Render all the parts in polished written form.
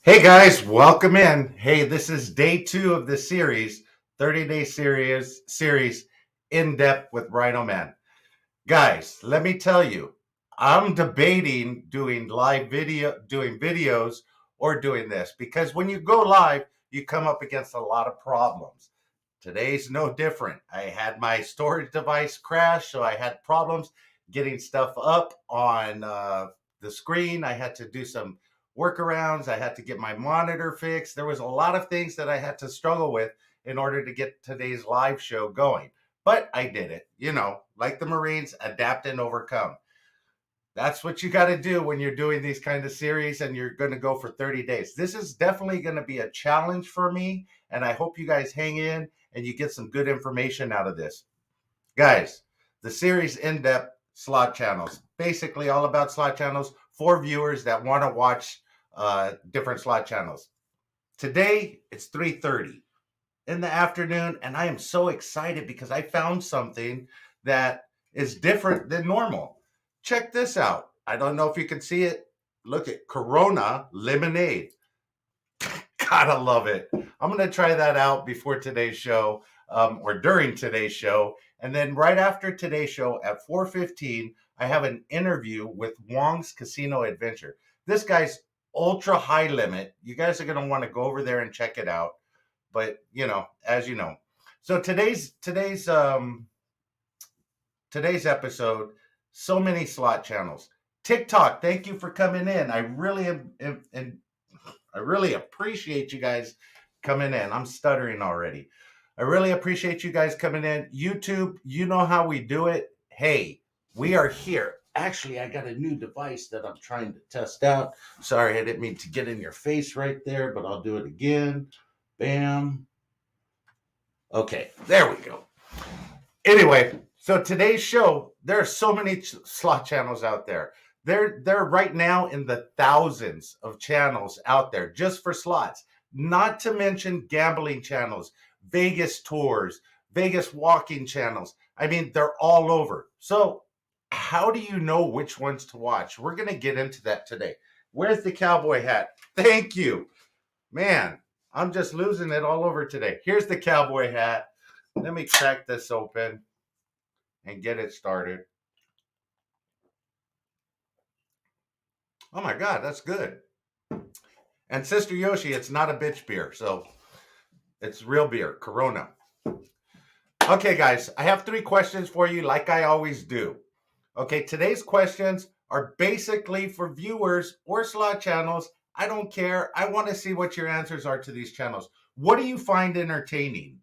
Hey guys, welcome in. Hey, this is day 2 of the series, 30-day series in depth with RhinoMan. Guys, let me tell you, I'm debating doing doing videos or doing this because when you go live, you come up against a lot of problems. Today's no different. I had my storage device crash, so I had problems getting stuff up on the screen. I had to do some workarounds. I had to get my monitor fixed. There was a lot of things that I had to struggle with in order to get today's live show going. But I did it, like the Marines, adapt and overcome. That's what you got to do when you're doing these kind of series and you're going to go for 30 days. This is definitely going to be a challenge for me, and I hope you guys hang in and you get some good information out of this. Guys, the series in-depth slot channels, basically all about slot channels for viewers that want to watch different slot channels. Today, it's 3:30 in the afternoon, and I am so excited because I found something that is different than normal. Check this out. I don't know if you can see it. Look at Corona lemonade. Gotta love it. I'm going to try that out before today's show or during today's show. And then right after today's show at 4:15, I have an interview with Wong's Casino Adventure. This guy's ultra high limit. You guys are going to want to go over there and check it out. But as you know, so today's episode, so many slot channels. TikTok, thank you for coming in. I really I really appreciate you guys coming in. I'm stuttering already. I really appreciate you guys coming in. YouTube, you know how we do it. Hey, we are here. Actually, I got a new device that I'm trying to test out. Sorry, I didn't mean to get in your face right there, but I'll do it again. Bam. Okay, there we go. Anyway, so today's show, there are so many slot channels out there. They're right now in the thousands of channels out there just for slots. Not to mention gambling channels, Vegas tours, Vegas walking channels. I mean, they're all over. So, how do you know which ones to watch? We're going to get into that today. Where's the cowboy hat? Thank you. Man, I'm just losing it all over today. Here's the cowboy hat. Let me crack this open and get it started. Oh my God, that's good. And Sister Yoshi, it's not a bitch beer, so it's real beer, Corona. Okay, guys, I have 3 questions for you, like I always do. Okay, today's questions are basically for viewers or slot channels. I don't care. I want to see what your answers are to these channels. What do you find entertaining?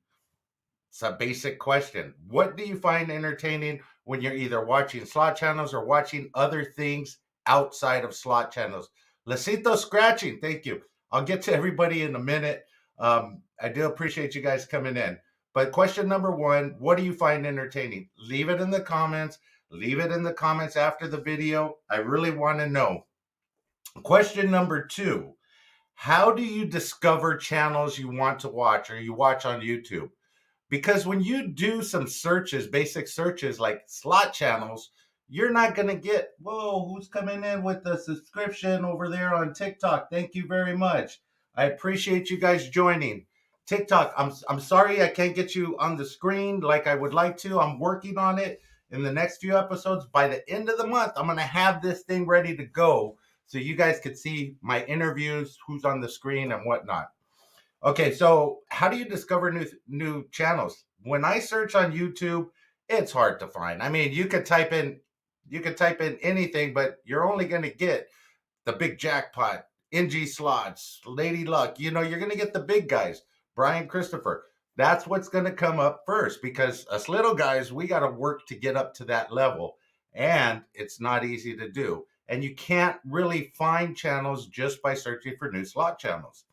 It's a basic question. What do you find entertaining when you're either watching slot channels or watching other things outside of slot channels? Lasito scratching, thank you. I'll get to everybody in a minute. I do appreciate you guys coming in. But question number 1, what do you find entertaining? Leave it in the comments. Leave it in the comments after the video. I really want to know. Question number 2, how do you discover channels you want to watch or you watch on YouTube? Because when you do some searches, basic searches like slot channels, you're not going to get, whoa, who's coming in with the subscription over there on TikTok? Thank you very much. I appreciate you guys joining. TikTok, I'm sorry I can't get you on the screen like I would like to. I'm working on it in the next few episodes. By the end of the month, I'm going to have this thing ready to go so you guys could see my interviews, who's on the screen and whatnot. Okay, so how do you discover new channels? When I search on YouTube, it's hard to find. I mean, you could type in anything, but you're only going to get the big jackpot, NG Slots, Lady Luck. You're going to get the big guys, Brian Christopher. That's what's going to come up first because us little guys, we got to work to get up to that level, and it's not easy to do. And you can't really find channels just by searching for new slot channels.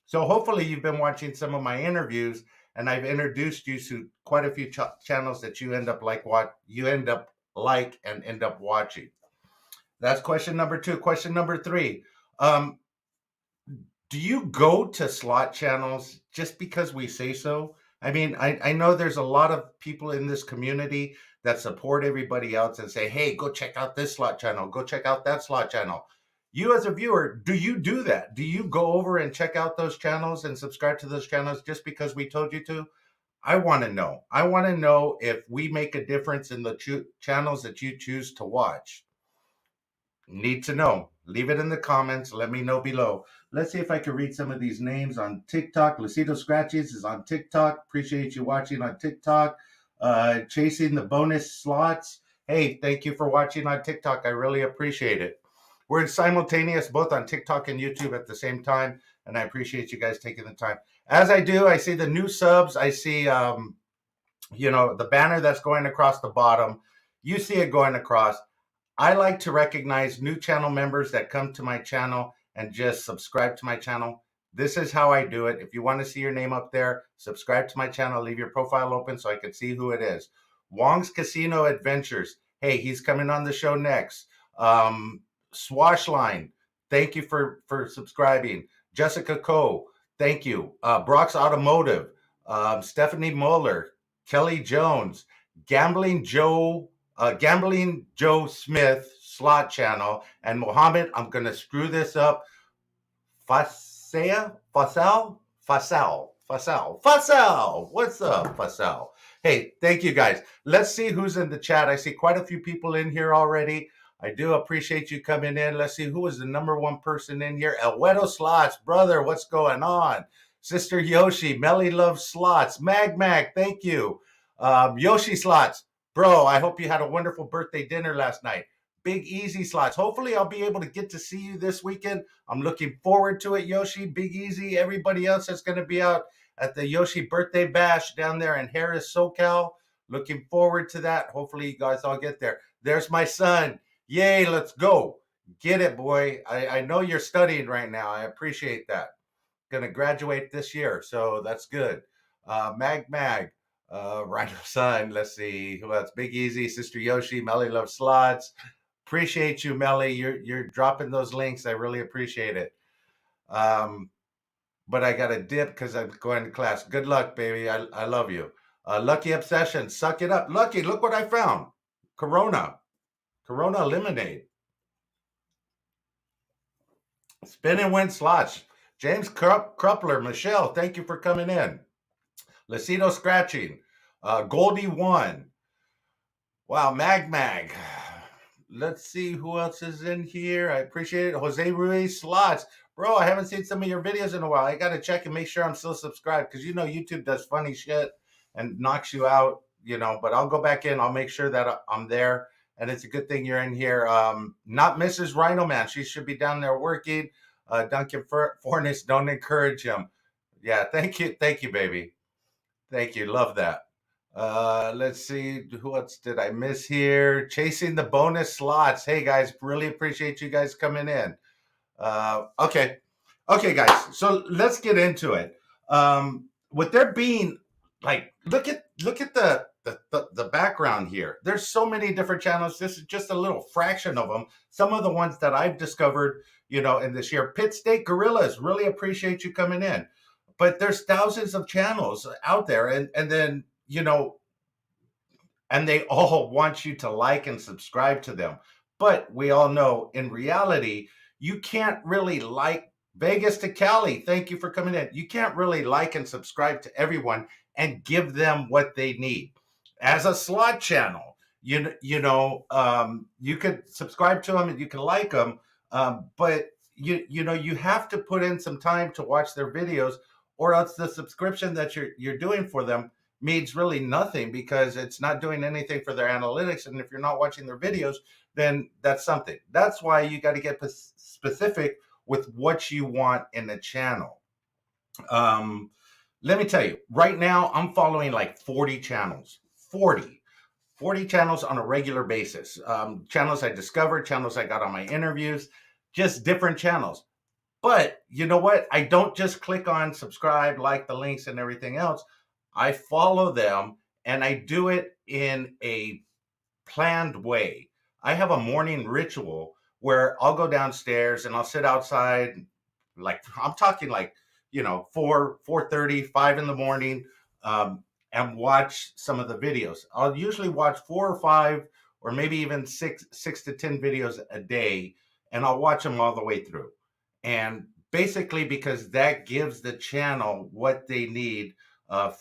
So hopefully you've been watching some of my interviews, and I've introduced you to quite a few channels that you end up and end up watching. That's question number 2. Question number 3. Do you go to slot channels just because we say so? I mean, I know there's a lot of people in this community that support everybody else and say, hey, go check out this slot channel. Go check out that slot channel. You as a viewer, do you do that? Do you go over and check out those channels and subscribe to those channels just because we told you to? I want to know. I want to know if we make a difference in the channels that you choose to watch. Need to know. Leave it in the comments. Let me know below. Let's see if I can read some of these names on TikTok. Lucido Scratchies is on TikTok. Appreciate you watching on TikTok. Chasing the bonus slots. Hey, thank you for watching on TikTok. I really appreciate it. We're simultaneous both on TikTok and YouTube at the same time, and I appreciate you guys taking the time. As I do, I see the new subs. I see, the banner that's going across the bottom. You see it going across. I like to recognize new channel members that come to my channel and just subscribe to my channel. This is how I do it. If you want to see your name up there, subscribe to my channel, leave your profile open so I can see who it is. Wong's Casino Adventures. Hey, he's coming on the show next. Swashline, thank you for subscribing. Jessica Coe, thank you. Brock's Automotive, Stephanie Muller, Kelly Jones, Gambling Joe Smith slot channel, and Mohammed, I'm gonna screw this up. Fasel. What's up, Fasel? Hey, thank you guys. Let's see who's in the chat. I see quite a few people in here already. I do appreciate you coming in. Let's see who is the #1 person in here. El Wedo Slots, brother, what's going on? Sister Yoshi, Melly loves slots. Mag, thank you. Yoshi Slots, bro, I hope you had a wonderful birthday dinner last night. Big Easy Slots. Hopefully, I'll be able to get to see you this weekend. I'm looking forward to it, Yoshi. Big Easy, everybody else that's going to be out at the Yoshi birthday bash down there in Harris, SoCal. Looking forward to that. Hopefully, you guys all get there. There's my son. Yay, let's go. Get it, boy. I know you're studying right now. I appreciate that. Going to graduate this year, so that's good. Mag, Rhino Son. Let's see who else. Big Easy, Sister Yoshi, Melly Love Slots. Appreciate you, Melly. You're dropping those links. I really appreciate it. But I got to dip because I'm going to class. Good luck, baby. I love you. Lucky Obsession. Suck it up. Lucky, look what I found. Corona Lemonade. Spin and win slots. James Krupler, Michelle, thank you for coming in. Lucido Scratching. Goldie 1. Wow, Mag. Let's see who else is in here. I appreciate it. Jose Ruiz Slots. Bro, I haven't seen some of your videos in a while. I got to check and make sure I'm still subscribed because YouTube does funny shit and knocks you out, but I'll go back in. I'll make sure that I'm there. And it's a good thing you're in here. Not Mrs. RhinoMan. She should be down there working. Duncan Fornes, don't encourage him. Yeah, thank you, baby. Thank you. Love that. Let's see, who else did I miss here? Chasing the bonus slots. Hey guys, really appreciate you guys coming in. Okay, guys. So let's get into it. With there being look at the background here. There's so many different channels. This is just a little fraction of them. Some of the ones that I've discovered, in this year. Pit Steak Gorillas. Really appreciate you coming in. But there's thousands of channels out there, and then and they all want you to like and subscribe to them. But we all know in reality, you can't really like Vegas to Cali. Thank you for coming in. You can't really like and subscribe to everyone and give them what they need. As a slot channel, you could subscribe to them and you can like them, but you have to put in some time to watch their videos, or else the subscription that you're doing for them means really nothing because it's not doing anything for their analytics. And if you're not watching their videos, then that's something. That's why you got to get specific with what you want in the channel. Let me tell you, right now, I'm following like 40 channels, 40 channels on a regular basis. Channels I discovered, channels I got on my interviews, just different channels. But you know what? I don't just click on subscribe, like the links and everything else. I follow them and I do it in a planned way. I have a morning ritual where I'll go downstairs and I'll sit outside, like I'm talking like, 4:30, 5 in the morning, and watch some of the videos. I'll usually watch 4 or 5 or maybe even 6 to 10 videos a day. and I'll watch them all the way through. And basically, because that gives the channel what they need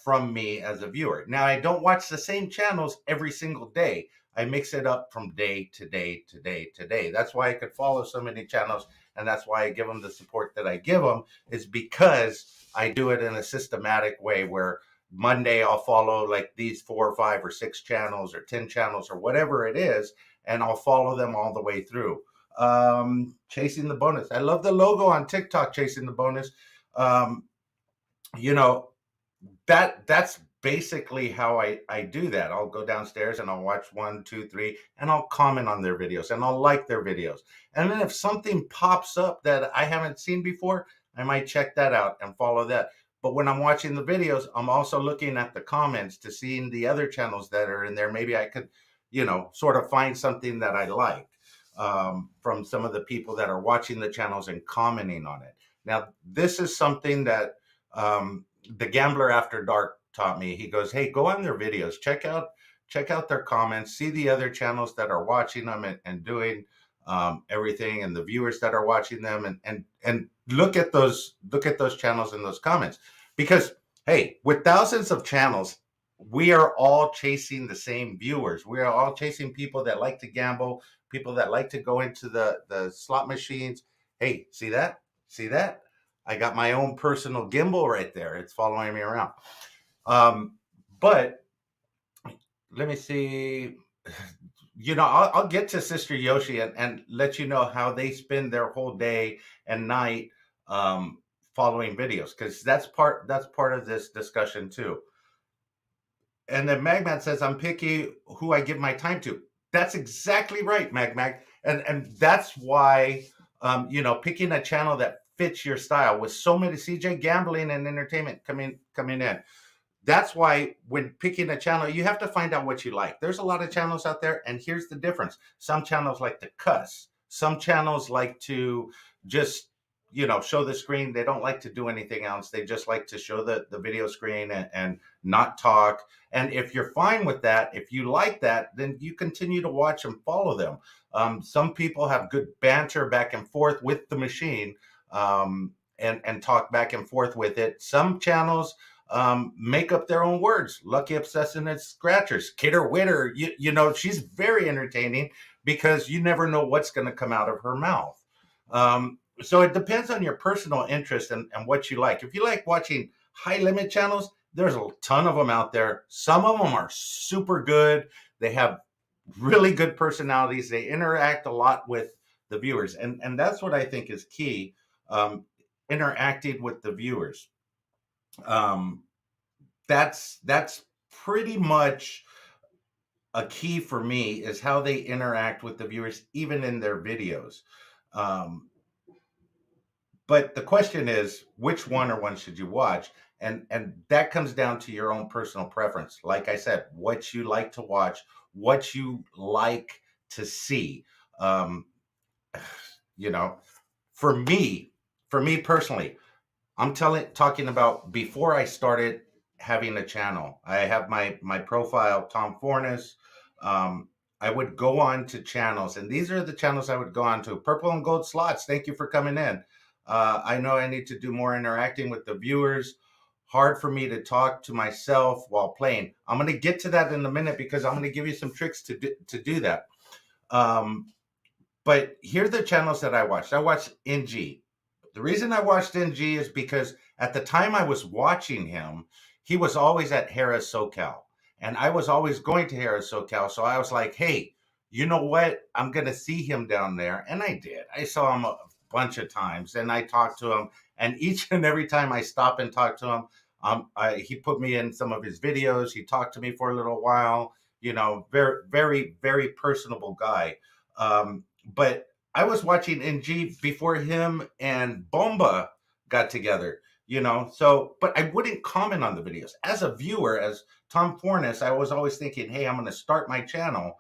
from me as a viewer. Now, I don't watch the same channels every single day. I mix it up from day to day to day to day. That's why I could follow so many channels, and that's why I give them the support that I give them, is because I do it in a systematic way where Monday I'll follow like these 4 or 5 or 6 channels or 10 channels or whatever it is, and I'll follow them all the way through. Chasing the bonus. I love the logo on TikTok, Chasing the Bonus. Um, you know, that's basically how I do that. I'll go downstairs and I'll watch 1, 2, 3, and I'll comment on their videos and I'll like their videos. And then if something pops up that I haven't seen before, I might check that out and follow that. But when I'm watching the videos, I'm also looking at the comments to see the other channels that are in there. Maybe I could, sort of find something that I like from some of the people that are watching the channels and commenting on it. Now, this is something that the Gambler After Dark taught me. He goes, hey, go on their videos, check out their comments, see the other channels that are watching them and doing everything, and the viewers that are watching them, and look at those channels and those comments. Because hey, with thousands of channels, we are all chasing the same viewers. We are all chasing people that like to gamble, people that like to go into the slot machines. Hey, see that? See that? I got my own personal gimbal right there. It's following me around. But let me see. I'll get to Sister Yoshi and let you know how they spend their whole day and night following videos, because that's part of this discussion too. And then Magman says, I'm picky who I give my time to. That's exactly right, Mag. And that's why, picking a channel that fits your style with so many CJ Gambling and Entertainment coming in. That's why when picking a channel, you have to find out what you like. There's a lot of channels out there, and here's the difference. Some channels like to cuss. Some channels like to just, show the screen. They don't like to do anything else. They just like to show the video screen and not talk. And if you're fine with that, if you like that, then you continue to watch and follow them. Some people have good banter back and forth with the machine and talk back and forth with it. Some channels make up their own words. Lucky Obsessing and Scratchers, Kidder Witter, she's very entertaining because you never know what's going to come out of her mouth. So it depends on your personal interest and what you like. If you like watching high limit channels, there's a ton of them out there. Some of them are super good. They have really good personalities. They interact a lot with the viewers. And that's what I think is key, interacting with the viewers. That's pretty much a key for me, is how they interact with the viewers, even in their videos. But the question is, which one or one should you watch? And that comes down to your own personal preference. Like I said, what you like to watch, what you like to see. For me personally, I'm talking about before I started having a channel. I have my profile, Tom Fornes. I would go on to channels, and these are the channels I would go on to. Purple and Gold Slots, thank you for coming in. I know I need to do more interacting with the viewers. Hard for me to talk to myself while playing. I'm going to get to that in a minute, because I'm going to give you some tricks to do that. But here are the channels that I watched. I watched NG. The reason I watched NG is because at the time I was watching him, he was always at Harris SoCal. And I was always going to Harris SoCal. So I was like, hey, you know what? I'm going to see him down there. And I did. I saw him a bunch of times, and I talked to him. And each and every time I stop and talk to him, he put me in some of his videos. He talked to me for a little while. Very, very, very personable guy. But I was watching NG before him and Bomba got together, but I wouldn't comment on the videos. As a viewer, as Tom Fornes, I was always thinking, hey, I'm going to start my channel.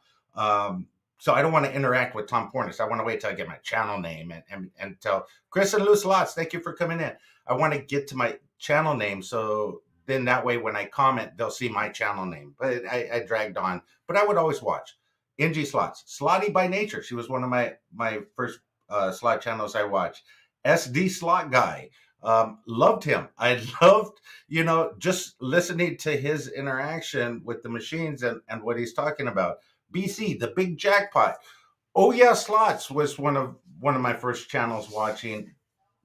So I don't want to interact with Tom Fornes. I want to wait till I get my channel name and tell Chris and Loose Lots, thank you for coming in. I want to get to my channel name, so then that way when I comment, they'll see my channel name. But I dragged on, but I would always watch. NG Slots, Slotty by nature. She was one of my first slot channels I watch. SD Slot Guy, loved him. I loved, just listening to his interaction with the machines and what he's talking about. BC, the Big Jackpot. Oh yeah, Slots was one of my first channels watching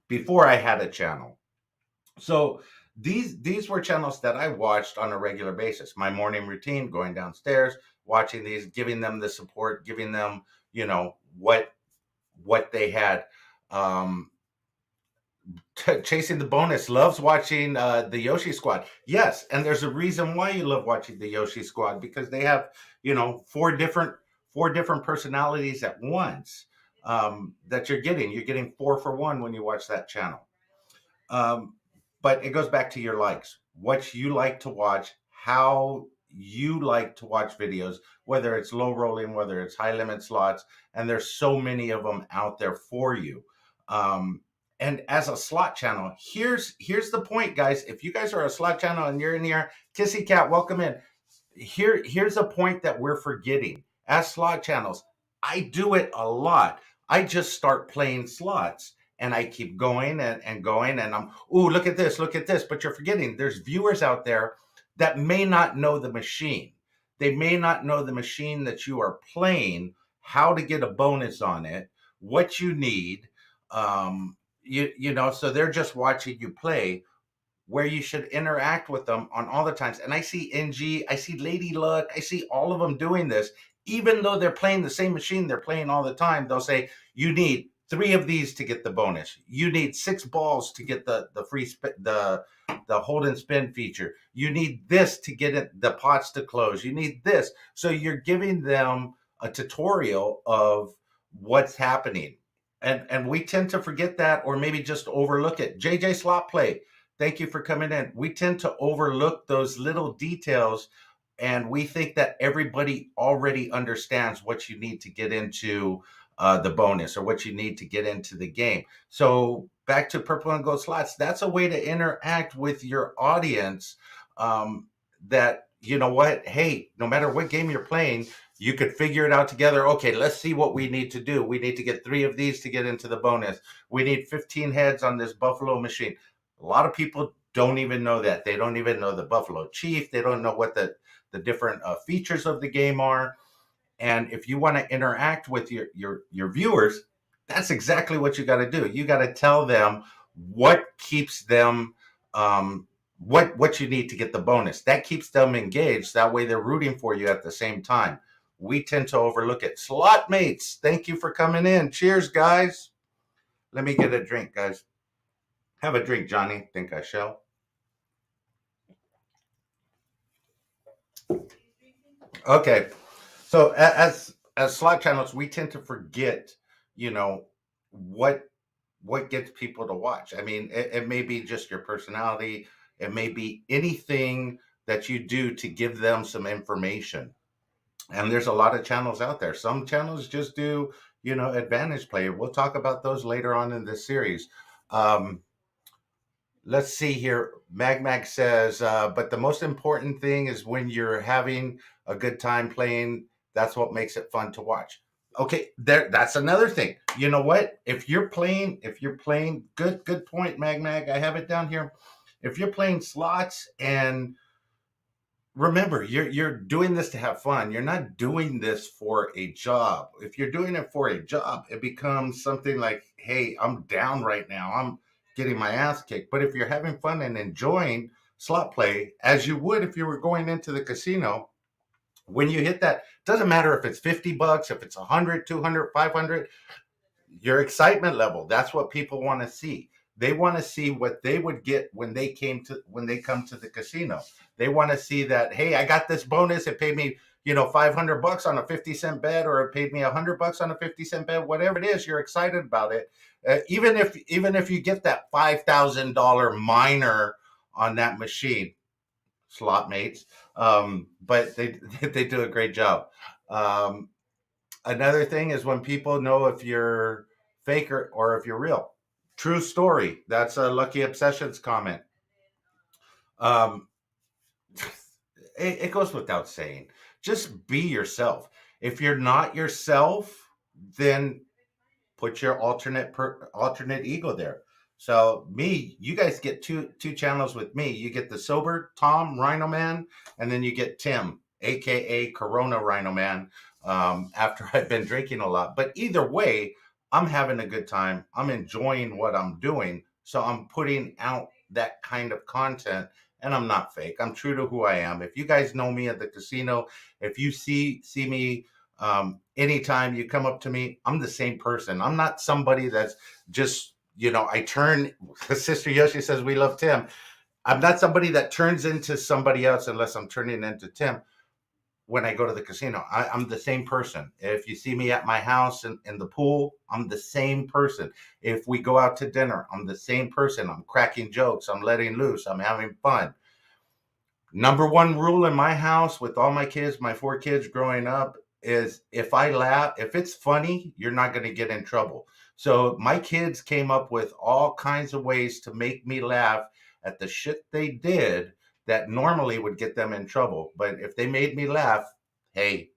before I had a channel. So these were channels that I watched on a regular basis. My morning routine, going downstairs, watching these, giving them the support, giving them, what they had. Um, Chasing the bonus, loves watching the Yoshi Squad. Yes, and there's a reason why you love watching the Yoshi Squad, because they have, four different personalities at once, that you're getting. You're getting 4 for 1 when you watch that channel. Um, but it goes back to your likes, what you like to watch, how you like to watch videos, whether it's low rolling, whether it's high limit slots, and there's so many of them out there for you. Um, and as a slot channel, here's the point, guys. If you guys are a slot channel and you're in here, Kissy Cat, welcome in. Here's a point that we're forgetting. As slot channels, I do it a lot. I just start playing slots and I keep going and going, and ooh, look at this, look at this. But you're forgetting there's viewers out there that may not know the machine. They may not know the machine that you are playing, how to get a bonus on it, what you need. So they're just watching you play, where you should interact with them on all the times. And I see NG, I see Lady Luck, I see all of them doing this. Even though they're playing the same machine they're playing all the time, they'll say, you need 3 of these to get the bonus. You need 6 balls to get the free the hold and spin feature. You need this to get the pots to close. You need this. So you're giving them a tutorial of what's happening. And we tend to forget that, or maybe just overlook it. JJ Slot Play, thank you for coming in. We tend to overlook those little details, and we think that everybody already understands what you need to get into the bonus, or what you need to get into the game. So back to Purple and Gold Slots, that's a way to interact with your audience, that, you know what, hey, no matter what game you're playing, you could figure it out together. Okay, let's see what we need to do. We need to get 3 of these to get into the bonus. We need 15 heads on this Buffalo machine. A lot of people don't even know that. They don't even know the Buffalo Chief. They don't know what the different features of the game are. And if you want to interact with your viewers, that's exactly what you got to do. You got to tell them what keeps them, what you need to get the bonus. That keeps them engaged. That way they're rooting for you at the same time. We tend to overlook it. Slot mates, thank you for coming in. Cheers, guys. Let me get a drink, guys. Have a drink, Johnny. Think I shall. Okay. So as slot channels, we tend to forget, you know, what gets people to watch. I mean, it may be just your personality. It may be anything that you do to give them some information. And there's a lot of channels out there. Some channels just do, advantage play. We'll talk about those later on in this series. Um, let's see here. Mag says, but the most important thing is when you're having a good time playing, that's what makes it fun to watch. Okay, that's another thing. You know what? If you're playing, good point, Mag. I have it down here. If you're playing slots, and remember, you're doing this to have fun. You're not doing this for a job. If you're doing it for a job, it becomes something like, hey, I'm down right now. I'm getting my ass kicked. But if you're having fun and enjoying slot play, as you would if you were going into the casino, when you hit that, doesn't matter if it's $50, if it's 100, 200, 500, your excitement level, that's what people want to see. They want to see what they would get when they come to the casino. They want to see that, hey, I got this bonus. It paid me, $500 on a 50-cent bet, or it paid me $100 on a 50-cent bet. Whatever it is, you're excited about it. Even if you get that $5,000 minor on that machine, slot mates, but they do a great job. Another thing is when people know if you're fake or if you're real. True story. That's a Lucky Obsessions comment. Um, it goes without saying. Just be yourself. If you're not yourself, then put your alternate ego there. So me, you guys get two channels with me. You get the sober Tom RhinoMan, and then you get Tim, aka Corona RhinoMan. After I've been drinking a lot, but either way, I'm having a good time. I'm enjoying what I'm doing, so I'm putting out that kind of content, and I'm not fake. I'm true to who I am. If you guys know me at the casino, if you see me anytime you come up to me, I'm the same person. I'm not somebody that's just, I turn, Sister Yoshi says we love Tim. I'm not somebody that turns into somebody else unless I'm turning into Tim when I go to the casino. I'm the same person. If you see me at my house in the pool, I'm the same person. If we go out to dinner, I'm the same person. I'm cracking jokes. I'm letting loose. I'm having fun. Number one rule in my house with all my kids, my 4 kids growing up, is if I laugh, if it's funny, you're not going to get in trouble. So my kids came up with all kinds of ways to make me laugh at the shit they did that normally would get them in trouble. But if they made me laugh, hey,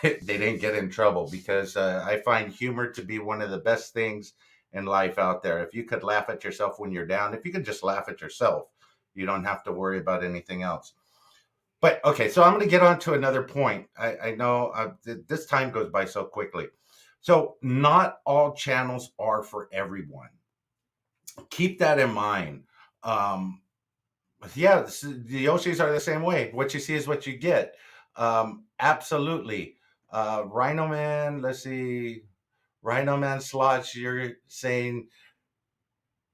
they didn't get in trouble, because I find humor to be one of the best things in life out there. If you could laugh at yourself when you're down, if you could just laugh at yourself, you don't have to worry about anything else. But okay, so I'm going to get on to another point. I know this time goes by so quickly. So not all channels are for everyone. Keep that in mind. Yeah, the Yoshis are the same way. What you see is what you get. Absolutely. RhinoMan, let's see. RhinoMan Slots, you're saying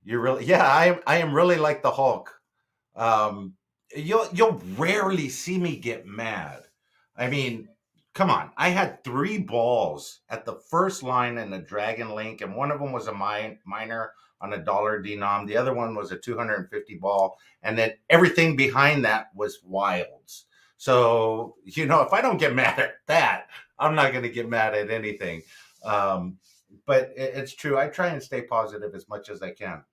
you're really, yeah, I am really like the Hulk. Um, you'll rarely see me get mad. I mean, come on. I had 3 balls at the first line in the Dragon Link, and one of them was a minor on a dollar denom. The other one was a 250 ball, and then everything behind that was wilds. So, if I don't get mad at that, I'm not going to get mad at anything. But it's true. I try and stay positive as much as I can.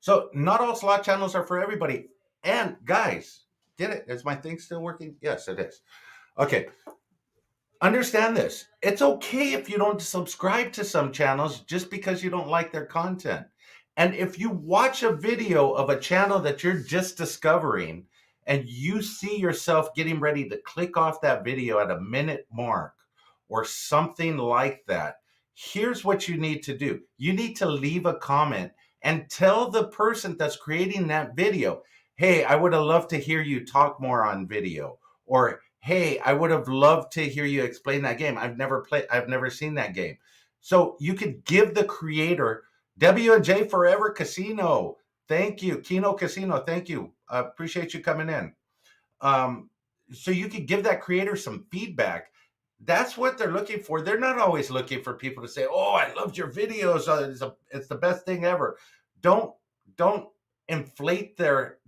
So not all slot channels are for everybody. And guys, get it? Is my thing still working? Yes, it is. Okay. Understand this. It's okay if you don't subscribe to some channels just because you don't like their content. And if you watch a video of a channel that you're just discovering and you see yourself getting ready to click off that video at a minute mark or something like that, here's what you need to do. You need to leave a comment and tell the person that's creating that video, hey, I would have loved to hear you talk more on video. Or, hey, I would have loved to hear you explain that game. I've never seen that game. So you could give the creator, W&J Forever Casino, thank you. Kino Casino, thank you. Appreciate you coming in. So you could give that creator some feedback. That's what they're looking for. They're not always looking for people to say, "Oh, I loved your videos. It's the best thing ever." Don't inflate their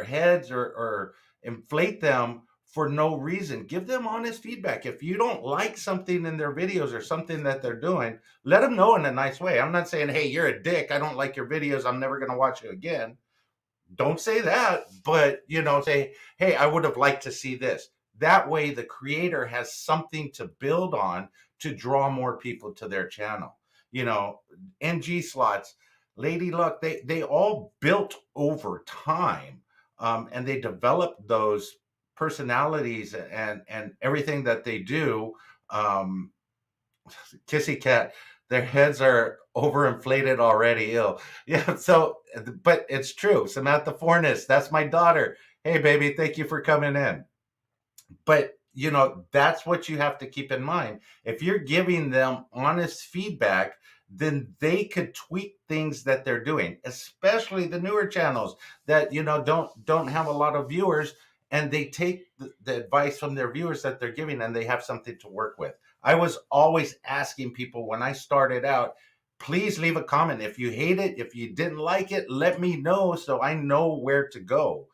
heads or inflate them for no reason. Give them honest feedback. If you don't like something in their videos or something that they're doing, let them know in a nice way. I'm not saying, "Hey, you're a dick. I don't like your videos. I'm never going to watch you again." Don't say that, but say, hey, I would have liked to see this. That way the creator has something to build on to draw more people to their channel. NG Slots, Lady Luck, they all built over time, and they developed those personalities and everything that they do. Kissy Cat, their heads are overinflated already. Ill. Yeah. So, but it's true. Samantha Fornes, that's my daughter. Hey, baby, thank you for coming in. But, that's what you have to keep in mind. If you're giving them honest feedback, then they could tweak things that they're doing, especially the newer channels that, don't have a lot of viewers, and they take the advice from their viewers that they're giving, and they have something to work with. I was always asking people when I started out, please leave a comment. If you hate it, if you didn't like it, let me know so I know where to go.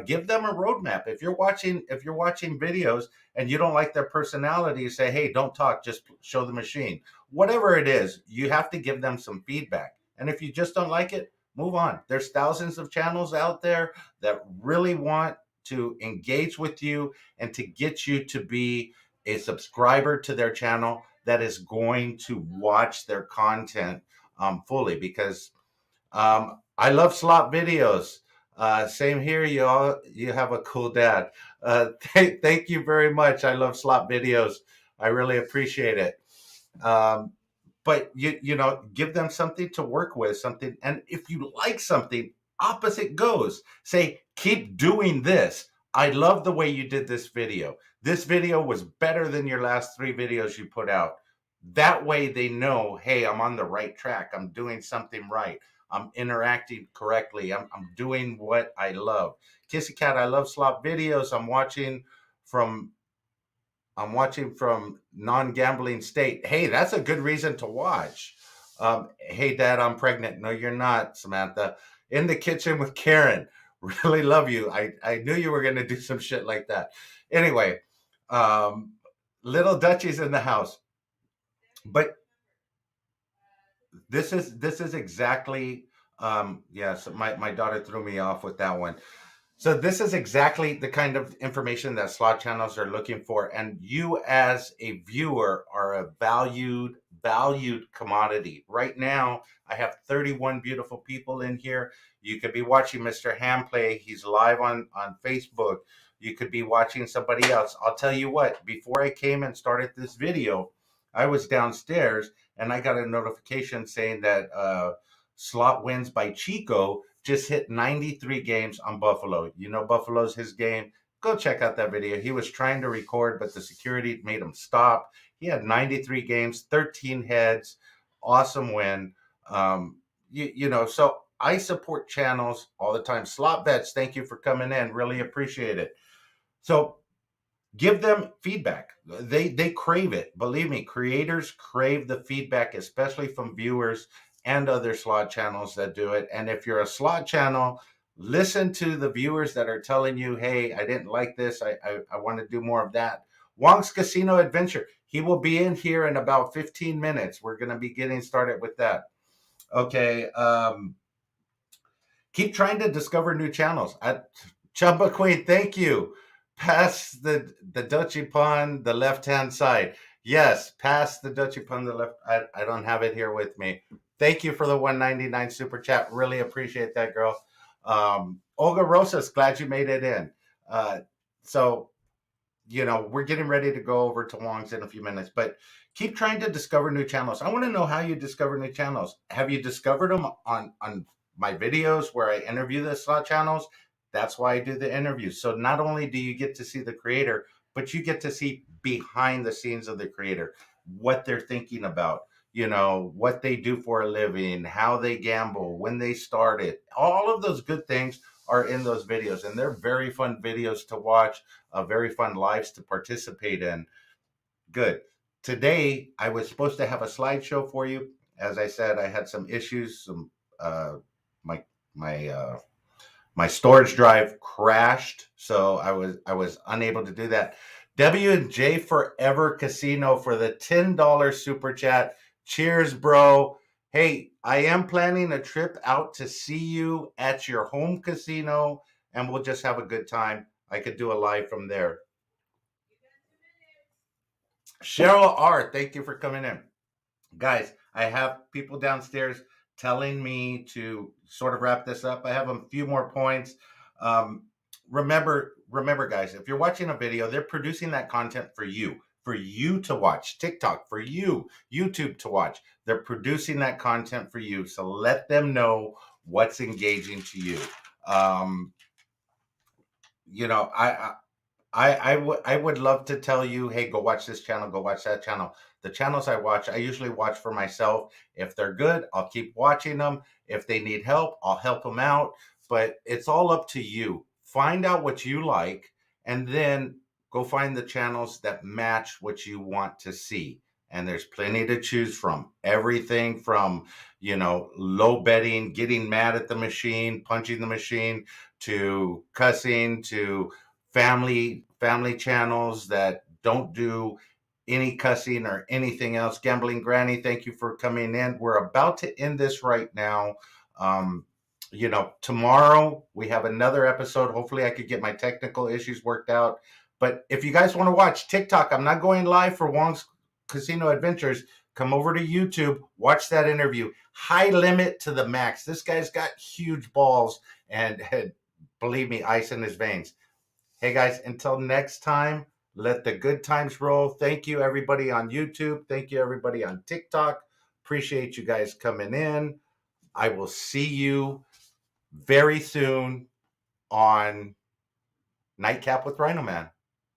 Give them a roadmap. If you're watching videos and you don't like their personality, say, hey, don't talk, just show the machine. Whatever it is, you have to give them some feedback. And if you just don't like it, move on. There's thousands of channels out there that really want to engage with you and to get you to be a subscriber to their channel. that is going to watch their content fully, because I love slot videos. Same here, y'all. You have a cool dad. Thank you very much. I love slot videos. I really appreciate it. Um, but give them something to work with, something. And if you like something, opposite goes. Say, keep doing this. I love the way you did this video. This video was better than your last 3 videos you put out. That way they know, hey, I'm on the right track. I'm doing something right. I'm interacting correctly. I'm doing what I love. Kissy Cat, I love slot videos. From I'm watching from non-gambling state. Hey, that's a good reason to watch. Hey, Dad, I'm pregnant. No, you're not, Samantha. In the kitchen with Karen. Really love you. I knew you were going to do some shit like that. Anyway, um, little Dutchie's in the house. But this is exactly yes, my daughter threw me off with that one. So this is exactly the kind of information that slot channels are looking for, and you as a viewer are a valued commodity. Right now, I have 31 beautiful people in here. You could be watching Mr. Ham play. He's live on Facebook. You could be watching somebody else. I'll tell you what, before I came and started this video, I was downstairs and I got a notification saying that Slot Wins by Chico just hit 93 games on Buffalo. You know, Buffalo's his game. Go check out that video. He was trying to record, but the security made him stop. He had 93 games, 13 heads, awesome win. So I support channels all the time. Slot Bets, thank you for coming in. Really appreciate it. So give them feedback. They crave it. Believe me, creators crave the feedback, especially from viewers and other slot channels that do it. And if you're a slot channel, listen to the viewers that are telling you, hey, I didn't like this. I want to do more of that. Wong's Casino Adventure. He will be in here in about 15 minutes. We're going to be getting started with that. Okay. Keep trying to discover new channels. Chumba Queen, thank you. Pass the Dutchie Pond, the left-hand side. Yes, pass the Dutchie Pond, the left. I don't have it here with me. Thank you for the 199 super chat. Really appreciate that, girl. Olga Rosas, glad you made it in. So, we're getting ready to go over to Wong's in a few minutes, but keep trying to discover new channels. I want to know how you discover new channels. Have you discovered them on my videos where I interview the slot channels? That's why I do the interviews. So not only do you get to see the creator, but you get to see behind the scenes of the creator, what they're thinking about, what they do for a living, how they gamble, when they started. All of those good things are in those videos, and they're very fun videos to watch, very fun lives to participate in. Good. Today, I was supposed to have a slideshow for you. As I said, I had some issues. My storage drive crashed, so I was unable to do that. W&J Forever Casino for the $10 super chat. Cheers, bro. Hey, I am planning a trip out to see you at your home casino, and we'll just have a good time. I could do a live from there. Cheryl R., thank you for coming in. Guys, I have people downstairs telling me to sort of wrap this up. I have a few more points. Remember, guys, if you're watching a video, they're producing that content for you to watch. TikTok for you, YouTube to watch. They're producing that content for you. So let them know what's engaging to you. I would love to tell you, hey, go watch this channel, go watch that channel. The channels I watch, I usually watch for myself. If they're good, I'll keep watching them. If they need help, I'll help them out. But it's all up to you. Find out what you like, and then go find the channels that match what you want to see. And there's plenty to choose from. Everything from, low betting, getting mad at the machine, punching the machine, to cussing, to family channels that don't do any cussing or anything else. Gambling Granny, thank you for coming in. We're about to end this right now. Tomorrow we have another episode. Hopefully I could get my technical issues worked out. But if you guys want to watch TikTok, I'm not going live for Wong's Casino Adventures, come over to YouTube, watch that interview. High limit to the max. This guy's got huge balls and believe me, ice in his veins. Hey guys, until next time, let the good times roll. Thank you everybody on YouTube. Thank you everybody on TikTok. Appreciate you guys coming in. I will see you very soon on Nightcap with RhinoMan.